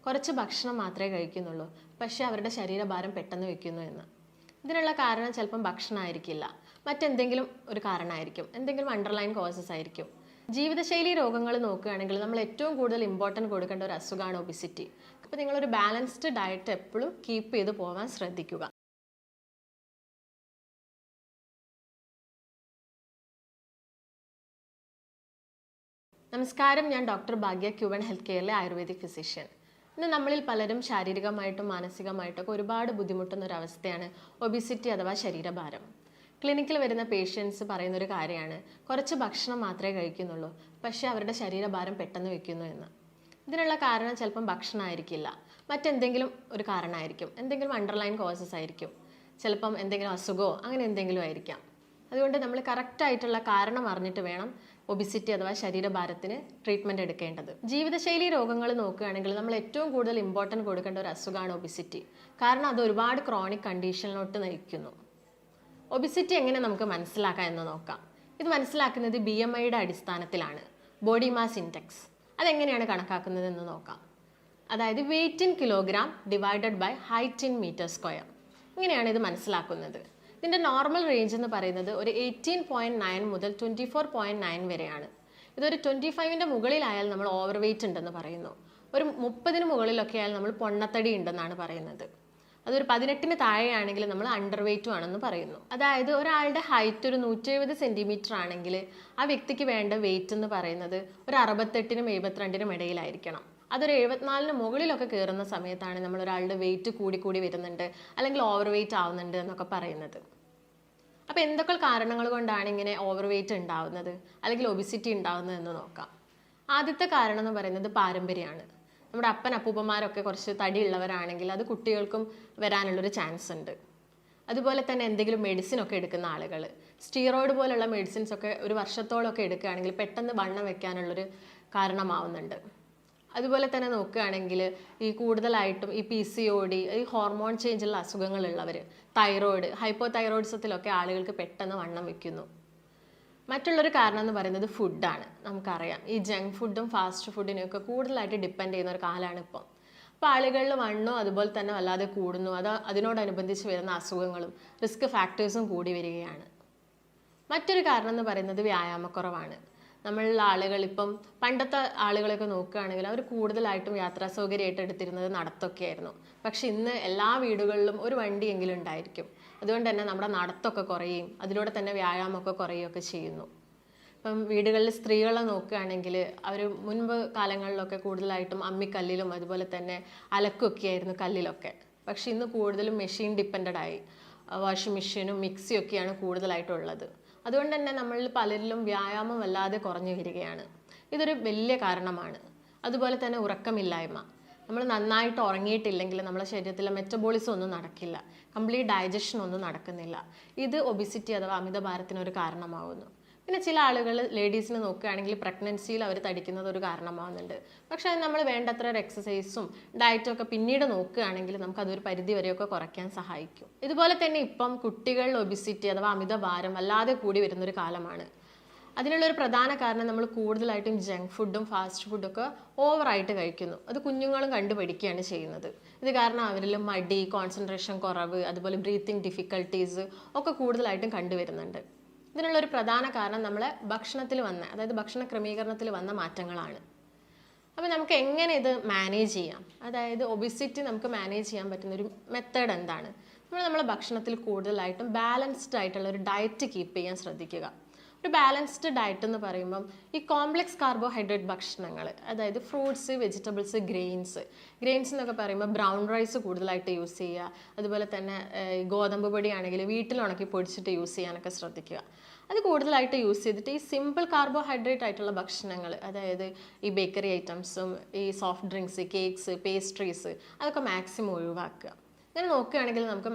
കുറച്ച് ഭക്ഷണം മാത്രമേ കഴിക്കുന്നുള്ളൂ, പക്ഷേ അവരുടെ ശരീരഭാരം പെട്ടെന്ന് വെക്കുന്നു എന്ന്. ഇതിനുള്ള കാരണം ചിലപ്പം ഭക്ഷണമായിരിക്കില്ല, മറ്റെന്തെങ്കിലും ഒരു കാരണമായിരിക്കും, എന്തെങ്കിലും അണ്ടർലൈൻ കോസസ് ആയിരിക്കും. ജീവിതശൈലി രോഗങ്ങൾ നോക്കുകയാണെങ്കിൽ നമ്മൾ ഏറ്റവും കൂടുതൽ ഇമ്പോർട്ടൻറ്റ് കൊടുക്കേണ്ട ഒരു അസുഖമാണ് ഒബിസിറ്റി. അപ്പോൾ നിങ്ങളൊരു ബാലൻസ്ഡ് ഡയറ്റ് എപ്പോഴും കീപ്പ് ചെയ്ത് പോകാൻ ശ്രദ്ധിക്കുക. നമസ്കാരം, ഞാൻ ഡോക്ടർ ഭാഗ്യ, ക്യൂബൻ ഹെൽത്ത് കെയറിലെ ആയുർവേദിക് ഫിസിഷ്യൻ. ഇന്ന് നമ്മളിൽ പലരും ശാരീരികമായിട്ടും മാനസികമായിട്ടൊക്കെ ഒരുപാട് ബുദ്ധിമുട്ടുന്ന ഒരു അവസ്ഥയാണ് ഒബിസിറ്റി അഥവാ ശരീരഭാരം. ക്ലിനിക്കിൽ വരുന്ന പേഷ്യൻസ് പറയുന്നൊരു കാര്യമാണ് കുറച്ച് ഭക്ഷണം മാത്രമേ കഴിക്കുന്നുള്ളൂ, പക്ഷേ അവരുടെ ശരീരഭാരം പെട്ടെന്ന് വെക്കുന്നു എന്ന്. ഇതിനുള്ള കാരണം ചിലപ്പം ഭക്ഷണമായിരിക്കില്ല, മറ്റെന്തെങ്കിലും ഒരു കാരണമായിരിക്കും, എന്തെങ്കിലും അണ്ടർലൈൻ കോസസ് ആയിരിക്കും, ചിലപ്പം എന്തെങ്കിലും അസുഖമോ അങ്ങനെ എന്തെങ്കിലും ആയിരിക്കാം. അതുകൊണ്ട് നമ്മൾ കറക്റ്റായിട്ടുള്ള കാരണം അറിഞ്ഞിട്ട് വേണം ഒബിസിറ്റി അഥവാ ശരീരഭാരത്തിന് ട്രീറ്റ്മെൻറ്റ് എടുക്കേണ്ടത്. ജീവിതശൈലി രോഗങ്ങൾ നോക്കുകയാണെങ്കിൽ നമ്മൾ ഏറ്റവും കൂടുതൽ ഇമ്പോർട്ടൻറ്റ് കൊടുക്കേണ്ട ഒരു അസുഖമാണ് ഒബിസിറ്റി. കാരണം അത് ഒരുപാട് ക്രോണിക് കണ്ടീഷനിലോട്ട് നയിക്കുന്നു. ഒബിസിറ്റി എങ്ങനെ നമുക്ക് മനസ്സിലാക്കാം എന്ന് നോക്കാം. ഇത് മനസ്സിലാക്കുന്നത് BMIയുടെ അടിസ്ഥാനത്തിലാണ്, ബോഡി മാസ് ഇൻഡെക്സ്. അതെങ്ങനെയാണ് കണക്കാക്കുന്നത് എന്ന് നോക്കാം. അതായത് weight in kilogram divided by height in metre square. ഇങ്ങനെയാണ് ഇത് മനസ്സിലാക്കുന്നത്. ഇതിൻ്റെ നോർമൽ റേഞ്ച് എന്ന് പറയുന്നത് ഒരു 18.9 മുതൽ 24.9 വരെയാണ്. ഇതൊരു 25ൻ്റെ മുകളിലായാൽ നമ്മൾ ഓവർ വെയ്റ്റ് ഉണ്ടെന്ന് പറയുന്നു. ഒരു 30ന് മുകളിലൊക്കെ ആയാൽ നമ്മൾ പൊണ്ണത്തടി ഉണ്ടെന്നാണ് പറയുന്നത്. അതൊരു 18ന് താഴെയാണെങ്കിൽ നമ്മൾ അണ്ടർ വെയ്റ്റും ആണെന്ന് പറയുന്നു. അതായത് ഒരാളുടെ ഹൈറ്റ് ഒരു 170 സെൻറ്റിമീറ്റർ ആണെങ്കിൽ ആ വ്യക്തിക്ക് വേണ്ട വെയ്റ്റ് എന്ന് പറയുന്നത് ഒരു 68നും 72നും ഇടയിലായിരിക്കണം. അതൊരു 74ന് മുകളിലൊക്കെ കയറുന്ന സമയത്താണ് നമ്മൾ ഒരാളുടെ വെയിറ്റ് കൂടി വരുന്നുണ്ട്, അല്ലെങ്കിൽ ഓവർ വെയ്റ്റ് ആവുന്നുണ്ട് എന്നൊക്കെ പറയുന്നത്. അപ്പോൾ എന്തൊക്കെ കാരണങ്ങൾ കൊണ്ടാണ് ഇങ്ങനെ ഓവർ വെയ്റ്റ് ഉണ്ടാവുന്നത് അല്ലെങ്കിൽ ഒബിസിറ്റി ഉണ്ടാവുന്നത് എന്ന് നോക്കാം. ആദ്യത്തെ കാരണം എന്ന് പറയുന്നത് പാരമ്പര്യമാണ്. നമ്മുടെ അപ്പൂപ്പന്മാരൊക്കെ കുറച്ച് തടിയുള്ളവരാണെങ്കിൽ അത് കുട്ടികൾക്കും വരാനുള്ളൊരു ചാൻസ് ഉണ്ട്. അതുപോലെ തന്നെ എന്തെങ്കിലും മെഡിസിനൊക്കെ എടുക്കുന്ന ആളുകൾ, സ്റ്റീറോയിഡ് പോലുള്ള മെഡിസിൻസ് ഒക്കെ ഒരു വർഷത്തോളമൊക്കെ എടുക്കുകയാണെങ്കിൽ പെട്ടെന്ന് വണ്ണം വെക്കാനുള്ളൊരു കാരണമാവുന്നുണ്ട്. അതുപോലെ തന്നെ നോക്കുകയാണെങ്കിൽ ഈ കൂടുതലായിട്ടും ഈ PCOD, ഈ ഹോർമോൺ ചേഞ്ചുള്ള അസുഖങ്ങളുള്ളവർ, തൈറോയിഡ്, ഹൈപ്പോതൈറോയിഡിസത്തിലൊക്കെ ആളുകൾക്ക് പെട്ടെന്ന് വണ്ണം വയ്ക്കുന്നു. മറ്റുള്ളൊരു കാരണം എന്ന് പറയുന്നത് ഫുഡാണ്. നമുക്കറിയാം ഈ ജങ്ക് ഫുഡും ഫാസ്റ്റ് ഫുഡിനെയൊക്കെ കൂടുതലായിട്ട് ഡിപ്പെൻഡ് ചെയ്യുന്ന ഒരു കാലമാണ് ഇപ്പം. അപ്പോൾ ആളുകളിൽ വണ്ണവും അതുപോലെ തന്നെ വല്ലാതെ കൂടുന്നു. അതിനോടനുബന്ധിച്ച് വരുന്ന അസുഖങ്ങളും റിസ്ക് ഫാക്ടേഴ്സും കൂടി വരികയാണ്. മറ്റൊരു കാരണം എന്ന് പറയുന്നത് വ്യായാമക്കുറവാണ്. നമ്മളുള്ള ആളുകൾ ഇപ്പം പണ്ടത്തെ ആളുകളൊക്കെ നോക്കുകയാണെങ്കിൽ അവർ കൂടുതലായിട്ടും യാത്രാ സൗകര്യമായിട്ട് എടുത്തിരുന്നത് നടത്തൊക്കെ ആയിരുന്നു. പക്ഷെ ഇന്ന് എല്ലാ വീടുകളിലും ഒരു വണ്ടിയെങ്കിലും ഉണ്ടായിരിക്കും. അതുകൊണ്ട് തന്നെ നമ്മുടെ നടത്തൊക്കെ കുറയും, അതിലൂടെ തന്നെ വ്യായാമമൊക്കെ കുറയുകയൊക്കെ ചെയ്യുന്നു. ഇപ്പം വീടുകളിൽ സ്ത്രീകളെ നോക്കുകയാണെങ്കിൽ അവർ മുൻപ് കാലങ്ങളിലൊക്കെ കൂടുതലായിട്ടും അമ്മിക്കല്ലിലും അതുപോലെ തന്നെ അലക്കൊക്കെ ആയിരുന്നു കല്ലിലൊക്കെ. പക്ഷെ ഇന്ന് കൂടുതലും മെഷീൻ ഡിപ്പെൻഡായി, വാഷിംഗ് മെഷീനും മിക്സിയൊക്കെയാണ് കൂടുതലായിട്ടുള്ളത്. അതുകൊണ്ട് തന്നെ നമ്മളിൽ പലരിലും വ്യായാമം വല്ലാതെ കുറഞ്ഞു വരികയാണ്. ഇതൊരു വലിയ കാരണമാണ്. അതുപോലെ തന്നെ ഉറക്കമില്ലായ്മ. നമ്മൾ നന്നായിട്ട് ഉറങ്ങിയിട്ടില്ലെങ്കിൽ നമ്മുടെ ശരീരത്തിലെ മെറ്റബോളിസം ഒന്നും നടക്കില്ല, കംപ്ലീറ്റ് ഡൈജഷൻ ഒന്നും നടക്കുന്നില്ല. ഇത് ഒബിസിറ്റി അഥവാ അമിതഭാരത്തിനൊരു കാരണമാവുന്നു. പിന്നെ ചില ആളുകൾ ലേഡീസിനെ നോക്കുകയാണെങ്കിൽ പ്രഗ്നൻസിയിൽ അവർ തടിക്കുന്നത് ഒരു കാരണമാവുന്നുണ്ട്. പക്ഷേ നമ്മൾ വേണ്ടത്ര ഒരു എക്സസൈസും ഡയറ്റും ഒക്കെ പിന്നീട് നോക്കുകയാണെങ്കിൽ നമുക്കതൊരു പരിധി വരെയൊക്കെ കുറയ്ക്കാൻ സഹായിക്കും. ഇതുപോലെ തന്നെ ഇപ്പം കുട്ടികളിൽ ഒബിസിറ്റി അഥവാ അമിതഭാരം വല്ലാതെ കൂടി വരുന്നൊരു കാലമാണ്. അതിനുള്ളൊരു പ്രധാന കാരണം നമ്മൾ കൂടുതലായിട്ടും ജങ്ക് ഫുഡും ഫാസ്റ്റ് ഫുഡൊക്കെ ഓവറായിട്ട് കഴിക്കുന്നു. അത് കുഞ്ഞുങ്ങളും കണ്ടുപഠിക്കുകയാണ് ചെയ്യുന്നത്. ഇത് കാരണം അവരിൽ മടി, കോൺസെൻട്രേഷൻ കുറവ്, അതുപോലെ ബ്രീത്തിങ് ഡിഫിക്കൽട്ടീസ് ഒക്കെ കൂടുതലായിട്ടും കണ്ടുവരുന്നുണ്ട്. ഇതിനുള്ളൊരു പ്രധാന കാരണം നമ്മളെ ഭക്ഷണത്തിൽ വന്ന, അതായത് ഭക്ഷണ ക്രമീകരണത്തിൽ വന്ന മാറ്റങ്ങളാണ്. അപ്പോൾ നമുക്ക് എങ്ങനെ ഇത് മാനേജ് ചെയ്യാം, അതായത് ഒബിസിറ്റി നമുക്ക് മാനേജ് ചെയ്യാൻ പറ്റുന്നൊരു മെത്തേഡ് എന്താണ്? നമ്മളെ ഭക്ഷണത്തിൽ കൂടുതലായിട്ടും ബാലൻസ്ഡ് ആയിട്ടുള്ള ഒരു ഡയറ്റ് കീപ്പ് ചെയ്യാൻ ശ്രദ്ധിക്കുക. ഒരു ബാലൻസ്ഡ് ഡയറ്റ് എന്ന് പറയുമ്പം ഈ കോംപ്ലക്സ് കാർബോഹൈഡ്രേറ്റ് ഭക്ഷണങ്ങൾ, അതായത് ഫ്രൂട്ട്സ്, വെജിറ്റബിൾസ്, ഗ്രെയിൻസ് എന്നൊക്കെ പറയുമ്പോൾ ബ്രൗൺ റൈസ് കൂടുതലായിട്ട് യൂസ് ചെയ്യുക. അതുപോലെ തന്നെ ഗോതമ്പ് പൊടിയാണെങ്കിൽ വീട്ടിൽ ഉണക്കി പൊടിച്ചിട്ട് യൂസ് ചെയ്യാനൊക്കെ ശ്രദ്ധിക്കുക. അത് കൂടുതലായിട്ട് യൂസ് ചെയ്തിട്ട് ഈ സിമ്പിൾ കാർബോഹൈഡ്രേറ്റ് ആയിട്ടുള്ള ഭക്ഷണങ്ങൾ, അതായത് ഈ ബേക്കറി ഐറ്റംസും ഈ സോഫ്റ്റ് ഡ്രിങ്ക്സ്, കേക്ക്സ്, പേസ്ട്രീസ് അതൊക്കെ മാക്സിമം ഒഴിവാക്കുക. ഇങ്ങനെ നോക്കുകയാണെങ്കിൽ നമുക്ക്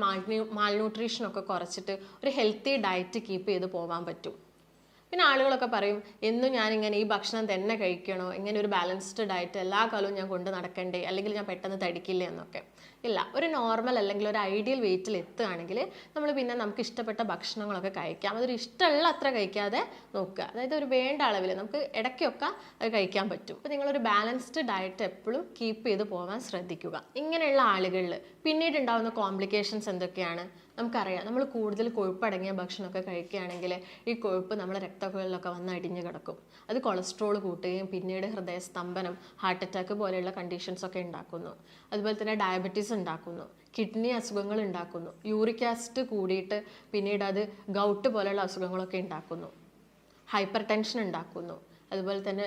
മാൽന്യൂട്രീഷനൊക്കെ കുറച്ചിട്ട് ഒരു ഹെൽത്തി ഡയറ്റ് കീപ്പ് ചെയ്ത് പോകാൻ പറ്റും. പിന്നെ ആളുകളൊക്കെ പറയും എന്നും ഞാനിങ്ങനെ ഈ ഭക്ഷണം തന്നെ കഴിക്കണോ, ഇങ്ങനെ ഒരു ബാലൻസ്ഡ് ഡയറ്റ് എല്ലാ കാലവും ഞാൻ കൊണ്ട് നടക്കണ്ടേ, അല്ലെങ്കിൽ ഞാൻ പെട്ടെന്ന് തടിക്കില്ലേ എന്നൊക്കെ. ഇല്ല, ഒരു നോർമൽ അല്ലെങ്കിൽ ഒരു ഐഡിയൽ വെയിറ്റിൽ എത്തുകയാണെങ്കിൽ നമ്മൾ പിന്നെ നമുക്ക് ഇഷ്ടപ്പെട്ട ഭക്ഷണങ്ങളൊക്കെ കഴിക്കാം. അതൊരു ഇഷ്ടമുള്ള അത്ര കഴിക്കാതെ നോക്കുക. അതായത് ഒരു വേണ്ട അളവിൽ നമുക്ക് ഇടയ്ക്കൊക്കെ അത് കഴിക്കാൻ പറ്റും. അപ്പോൾ നിങ്ങളൊരു ബാലൻസ്ഡ് ഡയറ്റ് എപ്പോഴും കീപ്പ് ചെയ്ത് പോകാൻ ശ്രദ്ധിക്കുക. ഇങ്ങനെയുള്ള ആളുകളിൽ പിന്നീട് ഉണ്ടാകുന്ന കോംപ്ലിക്കേഷൻസ് എന്തൊക്കെയാണ് നമുക്കറിയാം. നമ്മൾ കൂടുതൽ കൊഴുപ്പടങ്ങിയ ഭക്ഷണമൊക്കെ കഴിക്കുകയാണെങ്കിൽ ഈ കൊഴുപ്പ് നമ്മുടെ രക്തക്കുഴലിലൊക്കെ വന്ന് അടിഞ്ഞു കിടക്കും. അത് കൊളസ്ട്രോൾ കൂട്ടുകയും പിന്നീട് ഹൃദയസ്തംഭനം, ഹാർട്ട് അറ്റാക്ക് പോലെയുള്ള കണ്ടീഷൻസ് ഒക്കെ ഉണ്ടാക്കുന്നു. അതുപോലെ തന്നെ ഡയബറ്റീസ് ഉണ്ടാക്കുന്നു, കിഡ്നി അസുഖങ്ങൾ ഉണ്ടാക്കുന്നു, യൂറിക് ആസിഡ് കൂടിയിട്ട് പിന്നീട് അത് ഗൗട്ട് പോലെയുള്ള അസുഖങ്ങളൊക്കെ ഉണ്ടാക്കുന്നു, ഹൈപ്പർ ടെൻഷൻ ഉണ്ടാക്കുന്നു. അതുപോലെ തന്നെ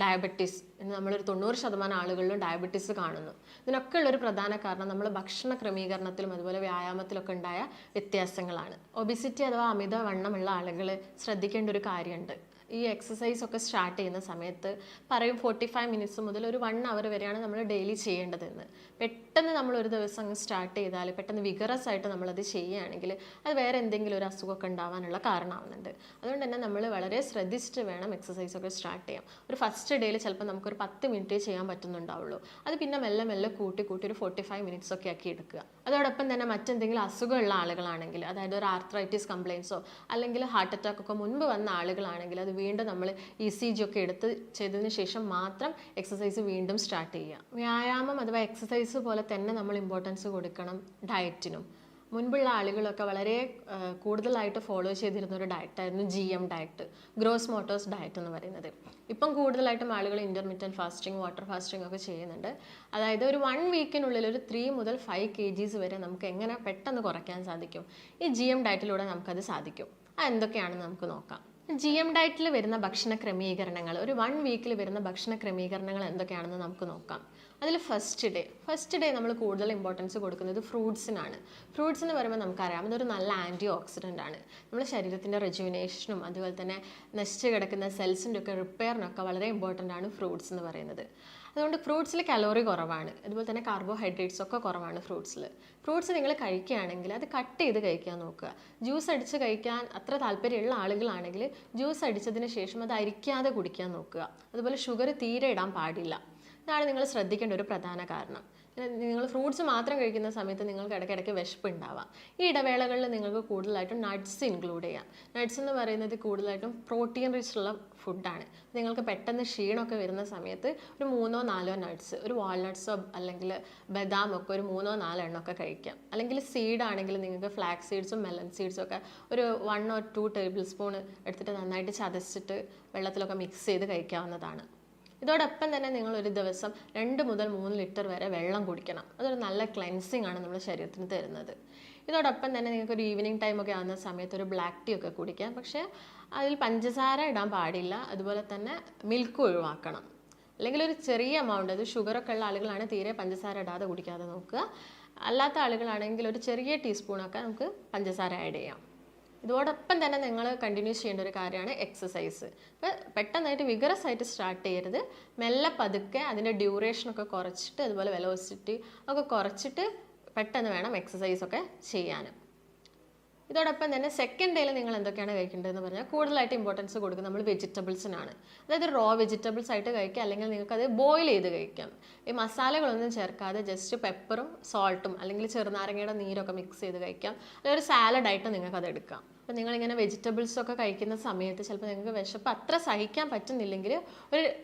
ഡയബറ്റീസ്, നമ്മളൊരു 90% ആളുകളിലും ഡയബറ്റീസ് കാണുന്നു. ഇതിനൊക്കെ ഉള്ളൊരു പ്രധാന കാരണം നമ്മൾ ഭക്ഷണ ക്രമീകരണത്തിലും അതുപോലെ വ്യായാമത്തിലൊക്കെ ഉണ്ടായ വ്യത്യാസങ്ങളാണ്. ഒബിസിറ്റി അഥവാ അമിതവണ്ണമുള്ള ആളുകൾ ശ്രദ്ധിക്കേണ്ട ഒരു കാര്യമുണ്ട്. ഈ എക്സസൈസ് ഒക്കെ സ്റ്റാർട്ട് ചെയ്യുന്ന സമയത്ത് പറയും 45 മിനിറ്റ്സ് മുതൽ ഒരു 1 അവർ വരെയാണ് നമ്മൾ ഡെയിലി ചെയ്യേണ്ടതെന്ന്. പെട്ടെന്ന് നമ്മൾ ഒരു ദിവസം അങ്ങ് സ്റ്റാർട്ട് ചെയ്താൽ പെട്ടെന്ന് വിഗറസ് ആയിട്ട് നമ്മളത് ചെയ്യുകയാണെങ്കിൽ അത് വേറെ എന്തെങ്കിലും ഒരു അസുഖമൊക്കെ ഉണ്ടാവാനുള്ള കാരണമാവുന്നുണ്ട്. അതുകൊണ്ട് തന്നെ നമ്മൾ വളരെ ശ്രദ്ധിച്ചിട്ട് വേണം എക്സസൈസ് ഒക്കെ സ്റ്റാർട്ട് ചെയ്യാം. ഒരു ഫസ്റ്റ് ഡേയിൽ ചിലപ്പോൾ നമുക്കൊരു 10 മിനിറ്റേ ചെയ്യാൻ പറ്റുന്നുണ്ടാവുള്ളൂ. അത് പിന്നെ മെല്ലെ മെല്ലെ കൂട്ടി ഒരു 45 മിനിറ്റ്സ് ഒക്കെ ആക്കി എടുക്കുക. അതോടൊപ്പം തന്നെ മറ്റെന്തെങ്കിലും അസുഖമുള്ള ആളുകളാണെങ്കിൽ, അതായത് ഒരു ആർത്രൈറ്റിസ് കംപ്ലയിൻസോ അല്ലെങ്കിൽ ഹാർട്ട് അറ്റാക്ക് ഒക്കെ മുൻപ് വന്ന ആളുകളാണെങ്കിൽ അത് വീണ്ടും നമ്മൾ ECG ഒക്കെ എടുത്ത് ചെയ്തതിന് ശേഷം മാത്രം എക്സസൈസ് വീണ്ടും സ്റ്റാർട്ട് ചെയ്യുക. വ്യായാമം അഥവാ എക്സസൈസ് പോലെ തന്നെ നമ്മൾ ഇമ്പോർട്ടൻസ് കൊടുക്കണം ഡയറ്റിനും. മുൻപുള്ള ആളുകളൊക്കെ വളരെ കൂടുതലായിട്ട് ഫോളോ ചെയ്തിരുന്ന ഒരു ഡയറ്റായിരുന്നു GM diet, gross Motors diet എന്ന് പറയുന്നത്. ഇപ്പം കൂടുതലായിട്ടും ആളുകൾ ഇൻ്റർമീഡിയറ്റ് ഫാസ്റ്റിംഗ്, വാട്ടർ ഫാസ്റ്റിംഗ് ഒക്കെ ചെയ്യുന്നുണ്ട്. അതായത് ഒരു 1 വീക്കിനുള്ളിൽ ഒരു 3 മുതൽ 5 kgs വരെ നമുക്ക് എങ്ങനെ പെട്ടെന്ന് കുറയ്ക്കാൻ സാധിക്കും. ഈ GM ഡയറ്റിലൂടെ നമുക്കത് സാധിക്കും. എന്തൊക്കെയാണെന്ന് നമുക്ക് നോക്കാം. GM ഡയറ്റിൽ വരുന്ന ഭക്ഷണ ക്രമീകരണങ്ങൾ, ഒരു 1 വീക്കിൽ വരുന്ന ഭക്ഷണ ക്രമീകരണങ്ങൾ എന്തൊക്കെയാണെന്ന് നമുക്ക് നോക്കാം. അതിൽ ഫസ്റ്റ് ഡേ നമ്മൾ കൂടുതൽ ഇമ്പോർട്ടൻസ് കൊടുക്കുന്നത് ഫ്രൂട്ട്സിനാണ്. ഫ്രൂട്ട്സ് എന്ന് പറയുമ്പോൾ നമുക്കറിയാം അതൊരു നല്ല ആൻറ്റി ഓക്സിഡൻ്റ് ആണ്. നമ്മുടെ ശരീരത്തിൻ്റെ റെജുവിനേഷനും അതുപോലെ തന്നെ നശിച്ച് കിടക്കുന്ന സെൽസിൻ്റെ ഒക്കെ റിപ്പയറിനൊക്കെ വളരെ ഇമ്പോർട്ടൻ്റ് ആണ് ഫ്രൂട്ട്സ് എന്ന് പറയുന്നത്. അതുകൊണ്ട് ഫ്രൂട്ട്സിൽ കലോറി കുറവാണ്, അതുപോലെ തന്നെ കാർബോഹൈഡ്രേറ്റ്സ് ഒക്കെ കുറവാണ് ഫ്രൂട്ട്സിൽ. ഫ്രൂട്ട്സ് നിങ്ങൾ കഴിക്കുകയാണെങ്കിൽ അത് കട്ട് ചെയ്ത് കഴിക്കാൻ നോക്കുക. ജ്യൂസ് അടിച്ച് കഴിക്കാൻ അത്ര താല്പര്യമുള്ള ആളുകളാണെങ്കിൽ ജ്യൂസ് അടിച്ചതിന് ശേഷം അത് അരിക്കാതെ കുടിക്കാൻ നോക്കുക. അതുപോലെ ഷുഗർ തീരെ ഇടാൻ പാടില്ല. ഇതാണ് നിങ്ങൾ ശ്രദ്ധിക്കേണ്ട ഒരു പ്രധാന കാരണം. നിങ്ങൾ ഫ്രൂട്ട്സ് മാത്രം കഴിക്കുന്ന സമയത്ത് നിങ്ങൾക്ക് ഇടയ്ക്കിടയ്ക്ക് വിശപ്പ് ഉണ്ടാവാം. ഈ ഇടവേളകളിൽ നിങ്ങൾക്ക് കൂടുതലായിട്ടും നട്ട്സ് ഇൻക്ലൂഡ് ചെയ്യാം. നട്ട്സ് എന്ന് പറയുന്നത് കൂടുതലായിട്ടും പ്രോട്ടീൻ റിച്ച് ഉള്ള ഫുഡാണ്. നിങ്ങൾക്ക് പെട്ടെന്ന് ക്ഷീണമൊക്കെ വരുന്ന സമയത്ത് ഒരു 3-4 നട്ട്സ്, ഒരു വാൾനട്ട്സോ അല്ലെങ്കിൽ ബദാമൊക്കെ ഒരു 3-4 എണ്ണമൊക്കെ കഴിക്കാം. അല്ലെങ്കിൽ സീഡ് ആണെങ്കിൽ നിങ്ങൾക്ക് ഫ്ലാക്സ് സീഡ്സും മെലൺ സീഡ്സും ഒക്കെ ഒരു 1 or 2 ടേബിൾ സ്പൂൺ എടുത്തിട്ട് നന്നായിട്ട് ചതച്ചിട്ട് വെള്ളത്തിലൊക്കെ മിക്സ് ചെയ്ത് കഴിക്കാവുന്നതാണ്. ഇതോടൊപ്പം തന്നെ നിങ്ങൾ ഒരു ദിവസം 2 മുതൽ 3 ലിറ്റർ വരെ വെള്ളം കുടിക്കണം. അതൊരു നല്ല ക്ലെൻസിങ് ആണ് നമ്മുടെ ശരീരത്തിന് തരുന്നത്. ഇതോടൊപ്പം തന്നെ നിങ്ങൾക്ക് ഒരു ഈവനിങ് ടൈമൊക്കെ ആവുന്ന സമയത്ത് ഒരു ബ്ലാക്ക് ടീ ഒക്കെ കുടിക്കാം. പക്ഷേ അതിൽ പഞ്ചസാര ഇടാൻ പാടില്ല. അതുപോലെ തന്നെ മിൽക്ക് ഒഴിവാക്കണം. അല്ലെങ്കിൽ ഒരു ചെറിയ എമൗണ്ട്, അത് ഷുഗറൊക്കെ ഉള്ള ആളുകളാണ് തീരെ പഞ്ചസാര ഇടാതെ കുടിക്കാതെ നോക്കുക. അല്ലാത്ത ആളുകളാണെങ്കിൽ ഒരു ചെറിയ ടീസ്പൂണൊക്കെ നമുക്ക് പഞ്ചസാര ആഡ് ചെയ്യാം. ഇതോടൊപ്പം തന്നെ നിങ്ങൾ കണ്ടിന്യൂ ചെയ്യേണ്ട ഒരു കാര്യമാണ് എക്സസൈസ്. അപ്പോൾ പെട്ടെന്നായിട്ട് വിഗറസ് ആയിട്ട് സ്റ്റാർട്ട് ചെയ്യരുത്. മെല്ലെ പതുക്കെ അതിൻ്റെ ഡ്യൂറേഷനൊക്കെ കുറച്ചിട്ട് അതുപോലെ വെലോസിറ്റി ഒക്കെ കുറച്ചിട്ട് പെട്ടെന്ന് വേണം എക്സസൈസ് ഒക്കെ ചെയ്യാനും. ഇതോടൊപ്പം തന്നെ സെക്കൻഡ് ഡേയിൽ നിങ്ങൾ എന്തൊക്കെയാണ് കഴിക്കേണ്ടതെന്ന് പറഞ്ഞാൽ കൂടുതലായിട്ട് ഇമ്പോർട്ടൻസ് കൊടുക്കുക നമ്മൾ വെജിറ്റബിൾസിനാണ്. അതായത് റോ വെജിറ്റബിൾസ് ആയിട്ട് കഴിക്കുക, അല്ലെങ്കിൽ നിങ്ങൾക്കത് ബോയിൽ ചെയ്ത് കഴിക്കാം. ഈ മസാലകളൊന്നും ചേർക്കാതെ ജസ്റ്റ് പെപ്പറും സോൾട്ടും അല്ലെങ്കിൽ ചെറുനാരങ്ങയുടെ നീരൊക്കെ മിക്സ് ചെയ്ത് കഴിക്കാം. അല്ലെങ്കിൽ ഒരു സാലഡായിട്ട് നിങ്ങൾക്കത് എടുക്കാം. അപ്പോൾ നിങ്ങളിങ്ങനെ വെജിറ്റബിൾസൊക്കെ കഴിക്കുന്ന സമയത്ത് ചിലപ്പോൾ നിങ്ങൾക്ക് വിശപ്പ് അത്ര സഹിക്കാൻ പറ്റുന്നില്ലെങ്കിൽ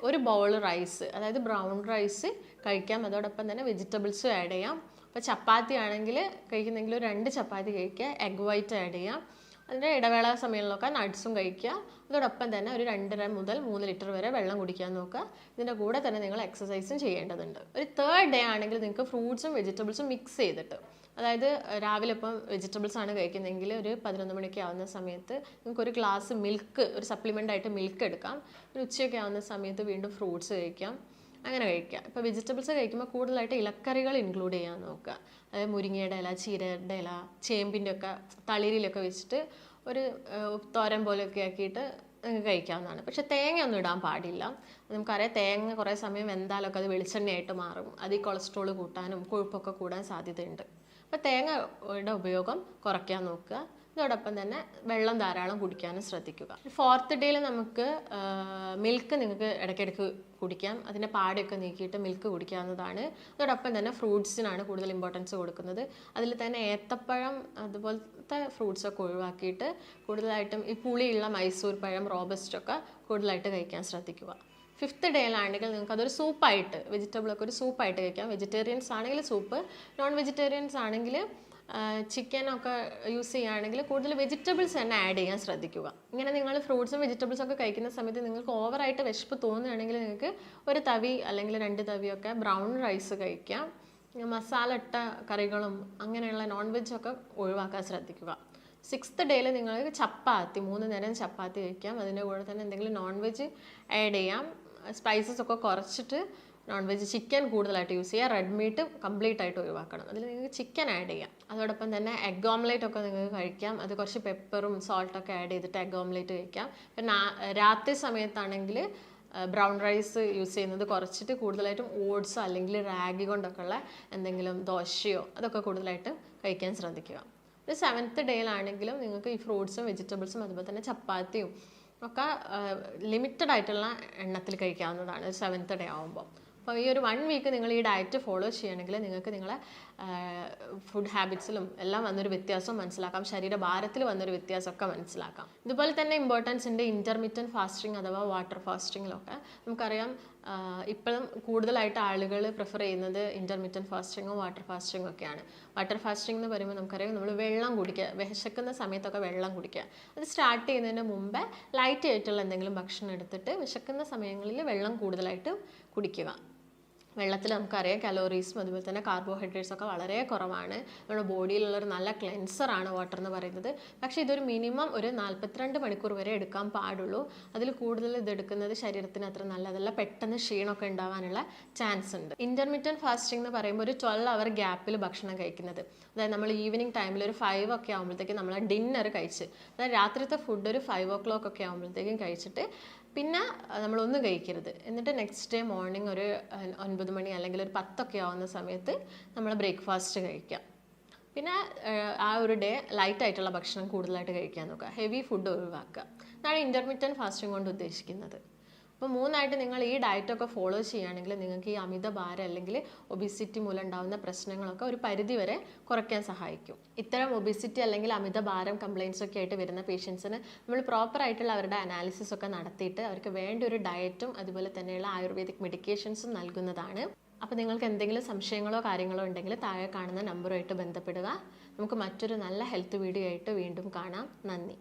ഒരു ബൗൾ റൈസ്, അതായത് ബ്രൗൺ റൈസ് കഴിക്കാം. അതോടൊപ്പം തന്നെ വെജിറ്റബിൾസും ആഡ് ചെയ്യാം. ഇപ്പോൾ ചപ്പാത്തി ആണെങ്കിൽ കഴിക്കുന്നെങ്കിൽ 2 ചപ്പാത്തി കഴിക്കുക, എഗ് വൈറ്റ് ആഡ് ചെയ്യാം. അതിൻ്റെ ഇടവേള സമയങ്ങളിലൊക്കെ നട്ട്സും കഴിക്കുക. അതോടൊപ്പം തന്നെ ഒരു 2.5 മുതൽ 3 ലിറ്റർ വരെ വെള്ളം കുടിക്കാൻ നോക്കുക. ഇതിൻ്റെ കൂടെ തന്നെ നിങ്ങൾ എക്സസൈസും ചെയ്യേണ്ടതുണ്ട്. ഒരു 3rd ഡേ ആണെങ്കിൽ നിങ്ങൾക്ക് ഫ്രൂട്ട്സും വെജിറ്റബിൾസും മിക്സ് ചെയ്തിട്ട്, അതായത് രാവിലെ ഇപ്പം വെജിറ്റബിൾസ് ആണ് കഴിക്കുന്നതെങ്കിൽ ഒരു 11 മണിക്ക് ആവുന്ന സമയത്ത് നിങ്ങൾക്ക് ഒരു ഗ്ലാസ് മിൽക്ക്, ഒരു സപ്ലിമെൻ്റ് ആയിട്ട് മിൽക്ക് എടുക്കാം. ഒരു ഉച്ചയൊക്കെ ആവുന്ന സമയത്ത് വീണ്ടും ഫ്രൂട്ട്സ് കഴിക്കാം. അങ്ങനെ കഴിക്കുക. ഇപ്പോൾ വെജിറ്റബിൾസ് കഴിക്കുമ്പോൾ കൂടുതലായിട്ട് ഇലക്കറികൾ ഇൻക്ലൂഡ് ചെയ്യാൻ നോക്കുക. അതായത് മുരിങ്ങയുടെ ഇല, ചീരയുടെ ഇല, ചേമ്പിൻ്റെ ഒക്കെ തളിരിലൊക്കെ വെച്ചിട്ട് ഒരു തോരൻ പോലെയൊക്കെ ആക്കിയിട്ട് നിങ്ങൾക്ക് കഴിക്കാവുന്നതാണ്. പക്ഷെ തേങ്ങ ഒന്നും ഇടാൻ പാടില്ല. നമുക്കറിയാം തേങ്ങ കുറേ സമയം വെന്താലൊക്കെ അത് വെളിച്ചെണ്ണയായിട്ട് മാറും. അത് ഈ കൊളസ്ട്രോൾ കൂട്ടാനും കൊഴുപ്പൊക്കെ കൂടാൻ സാധ്യതയുണ്ട്. അപ്പോൾ തേങ്ങയുടെ ഉപയോഗം കുറയ്ക്കാൻ നോക്കുക. ഇതോടൊപ്പം തന്നെ വെള്ളം ധാരാളം കുടിക്കാനും ശ്രദ്ധിക്കുക. 4th ഡേയിൽ നമുക്ക് മിൽക്ക് നിങ്ങൾക്ക് ഇടയ്ക്കിടയ്ക്ക് കുടിക്കാം. അതിൻ്റെ പാടയൊക്കെ നീക്കിയിട്ട് മിൽക്ക് കുടിക്കാവുന്നതാണ്. അതോടൊപ്പം തന്നെ ഫ്രൂട്ട്സിനാണ് കൂടുതൽ ഇമ്പോർട്ടൻസ് കൊടുക്കുന്നത്. അതിൽ തന്നെ ഏത്തപ്പഴം അതുപോലത്തെ ഫ്രൂട്ട്സൊക്കെ ഒഴിവാക്കിയിട്ട് കൂടുതലായിട്ടും ഈ പുളിയുള്ള മൈസൂർ പഴം, റോബസ്റ്റൊക്കെ കൂടുതലായിട്ട് കഴിക്കാൻ ശ്രദ്ധിക്കുക. 5th ഡേയിലാണെങ്കിൽ നിങ്ങൾക്ക് അതൊരു സൂപ്പായിട്ട്, വെജിറ്റബിളൊക്കെ ഒരു സൂപ്പായിട്ട് കഴിക്കാം. വെജിറ്റേറിയൻസ് ആണെങ്കിൽ സൂപ്പ്, നോൺ വെജിറ്റേറിയൻസ് ആണെങ്കിൽ ചിക്കനൊക്കെ യൂസ് ചെയ്യുകയാണെങ്കിൽ കൂടുതൽ വെജിറ്റബിൾസ് തന്നെ ആഡ് ചെയ്യാൻ ശ്രദ്ധിക്കുക. ഇങ്ങനെ നിങ്ങൾ ഫ്രൂട്ട്സും വെജിറ്റബിൾസും ഒക്കെ കഴിക്കുന്ന സമയത്ത് നിങ്ങൾക്ക് ഓവറായിട്ട് വിശപ്പ് തോന്നുകയാണെങ്കിൽ നിങ്ങൾക്ക് ഒരു തവി അല്ലെങ്കിൽ 2 തവിയൊക്കെ ബ്രൗൺ റൈസ് കഴിക്കാം. മസാല ഇട്ട കറികളും അങ്ങനെയുള്ള നോൺ വെജൊക്കെ ഒഴിവാക്കാൻ ശ്രദ്ധിക്കുക. 6th ഡേയിൽ നിങ്ങൾക്ക് ചപ്പാത്തി, 3 നേരം ചപ്പാത്തി കഴിക്കാം. അതിൻ്റെ കൂടെ തന്നെ എന്തെങ്കിലും നോൺ വെജ് ആഡ് ചെയ്യാം. സ്പൈസസ് ഒക്കെ കുറച്ചിട്ട് നോൺ വെജ് ചിക്കൻ കൂടുതലായിട്ട് യൂസ് ചെയ്യുക. റെഡ് മീറ്റ് കംപ്ലീറ്റ് ആയിട്ട് ഒഴിവാക്കണം. അതിൽ നിങ്ങൾക്ക് ചിക്കൻ ആഡ് ചെയ്യാം. അതോടൊപ്പം തന്നെ എഗ് ഓംലേറ്റ് ഒക്കെ നിങ്ങൾക്ക് കഴിക്കാം. അത് കുറച്ച് പെപ്പറും സോൾട്ടൊക്കെ ആഡ് ചെയ്തിട്ട് എഗ് ഓംലേറ്റ് കഴിക്കാം. പിന്നെ രാത്രി സമയത്താണെങ്കിൽ ബ്രൗൺ റൈസ് യൂസ് ചെയ്യുന്നത് കുറച്ചിട്ട് കൂടുതലായിട്ടും ഓട്സോ അല്ലെങ്കിൽ റാഗി കൊണ്ടൊക്കെ ഉള്ള എന്തെങ്കിലും ദോശയോ അതൊക്കെ കൂടുതലായിട്ട് കഴിക്കാൻ ശ്രദ്ധിക്കുക. ഒരു 7th ഡേയിലാണെങ്കിലും നിങ്ങൾക്ക് ഈ ഫ്രൂട്ട്സും വെജിറ്റബിൾസും അതുപോലെ തന്നെ ചപ്പാത്തിയും ഒക്കെ ലിമിറ്റഡ് ആയിട്ടുള്ള എണ്ണത്തിൽ കഴിക്കാവുന്നതാണ് 7th ഡേ ആകുമ്പോൾ. അപ്പോൾ ഈ ഒരു 1 വീക്ക് നിങ്ങൾ ഈ ഡയറ്റ് ഫോളോ ചെയ്യണമെങ്കിൽ നിങ്ങൾക്ക് നിങ്ങളെ ഫുഡ് ഹാബിറ്റ്സിലും എല്ലാം വന്നൊരു വ്യത്യാസം മനസ്സിലാക്കാം. ശരീരഭാരത്തിൽ വന്നൊരു വ്യത്യാസമൊക്കെ മനസ്സിലാക്കാം. ഇതുപോലെ തന്നെ ഇമ്പോർട്ടൻസ് ഉണ്ട് ഇൻ്റർമിറ്റൻറ്റ് ഫാസ്റ്റിംഗ് അഥവാ വാട്ടർ ഫാസ്റ്റിങ്ങിലൊക്കെ. നമുക്കറിയാം ഇപ്പോഴും കൂടുതലായിട്ട് ആളുകൾ പ്രിഫർ ചെയ്യുന്നത് ഇൻ്റർമിറ്റൻറ്റ് ഫാസ്റ്റിങ്ങും വാട്ടർ ഫാസ്റ്റിങ്ങും ഒക്കെയാണ്. വാട്ടർ ഫാസ്റ്റിംഗ് എന്ന് പറയുമ്പോൾ നമുക്കറിയാം നമ്മൾ വെള്ളം കുടിക്കുക, വിശക്കുന്ന സമയത്തൊക്കെ വെള്ളം കുടിക്കുക. അത് സ്റ്റാർട്ട് ചെയ്യുന്നതിന് മുമ്പേ ലൈറ്റ് ആയിട്ടുള്ള എന്തെങ്കിലും ഭക്ഷണം എടുത്തിട്ട് വിശക്കുന്ന സമയങ്ങളിൽ വെള്ളം കൂടുതലായിട്ട് കുടിക്കുക. വെള്ളത്തിൽ നമുക്കറിയാം കലോറീസും അതുപോലെ തന്നെ കാർബോഹൈഡ്രേറ്റ്സ് ഒക്കെ വളരെ കുറവാണ്. നമ്മുടെ ബോഡിയിലുള്ളൊരു നല്ല ക്ലെൻസറാണ് വാട്ടർ എന്ന് പറയുന്നത്. പക്ഷേ ഇതൊരു മിനിമം ഒരു 42 മണിക്കൂർ വരെ എടുക്കാൻ പാടുള്ളൂ. അതിൽ കൂടുതൽ ഇതെടുക്കുന്നത് ശരീരത്തിന് അത്ര നല്ലതല്ല. പെട്ടെന്ന് ക്ഷീണമൊക്കെ ഉണ്ടാവാനുള്ള ചാൻസ് ഉണ്ട്. ഇൻ്റർമിറ്റൻറ്റ് ഫാസ്റ്റിംഗ് എന്ന് പറയുമ്പോൾ ഒരു 12 hour ഗ്യാപ്പിൽ ഭക്ഷണം കഴിക്കുന്നത്. അതായത് നമ്മൾ ഈവനിങ് ടൈമിൽ ഒരു 5 ഒക്കെ ആകുമ്പോഴത്തേക്കും നമ്മൾ ഡിന്നർ കഴിച്ച്, അതായത് രാത്രിത്തെ ഫുഡ് ഒരു 5 o'clock ഒക്കെ ആകുമ്പോഴത്തേക്കും കഴിച്ചിട്ട് പിന്നെ നമ്മളൊന്നും കഴിക്കരുത്. എന്നിട്ട് നെക്സ്റ്റ് ഡേ മോർണിംഗ് ഒരു 9 മണി അല്ലെങ്കിൽ ഒരു 10 ഒക്കെ ആവുന്ന സമയത്ത് നമ്മൾ ബ്രേക്ക്ഫാസ്റ്റ് കഴിക്കാം. പിന്നെ ആ ഒരു ഡേ ലൈറ്റ് ആയിട്ടുള്ള ഭക്ഷണം കൂടുതലായിട്ട് കഴിക്കാൻ നോക്കുക. ഹെവി ഫുഡ് ഒഴിവാക്കുക. അതാണ് ഇൻ്റർമിറ്റൻറ്റ് ഫാസ്റ്റിംഗ് കൊണ്ട് ഉദ്ദേശിക്കുന്നത്. അപ്പോൾ 3 നിങ്ങൾ ഈ ഡയറ്റൊക്കെ ഫോളോ ചെയ്യുകയാണെങ്കിൽ നിങ്ങൾക്ക് ഈ അമിതഭാരം അല്ലെങ്കിൽ ഒബിസിറ്റി മൂലം ഉണ്ടാകുന്ന പ്രശ്നങ്ങളൊക്കെ ഒരു പരിധി വരെ കുറയ്ക്കാൻ സഹായിക്കും. ഇത്തരം ഒബിസിറ്റി അല്ലെങ്കിൽ അമിതഭാരം കംപ്ലയിൻസ് ഒക്കെ ആയിട്ട് വരുന്ന പേഷ്യൻസിന് നമ്മൾ പ്രോപ്പറായിട്ടുള്ള അവരുടെ അനാലിസിസ് ഒക്കെ നടത്തിയിട്ട് അവർക്ക് വേണ്ട ഒരു ഡയറ്റും അതുപോലെ തന്നെയുള്ള ആയുർവേദിക് മെഡിക്കേഷൻസും നൽകുന്നതാണ്. അപ്പോൾ നിങ്ങൾക്ക് എന്തെങ്കിലും സംശയങ്ങളോ കാര്യങ്ങളോ ഉണ്ടെങ്കിൽ താഴെ കാണുന്ന നമ്പറുമായിട്ട് ബന്ധപ്പെടുക. നമുക്ക് മറ്റൊരു നല്ല ഹെൽത്ത് വീഡിയോ ആയിട്ട് വീണ്ടും കാണാം. നന്ദി.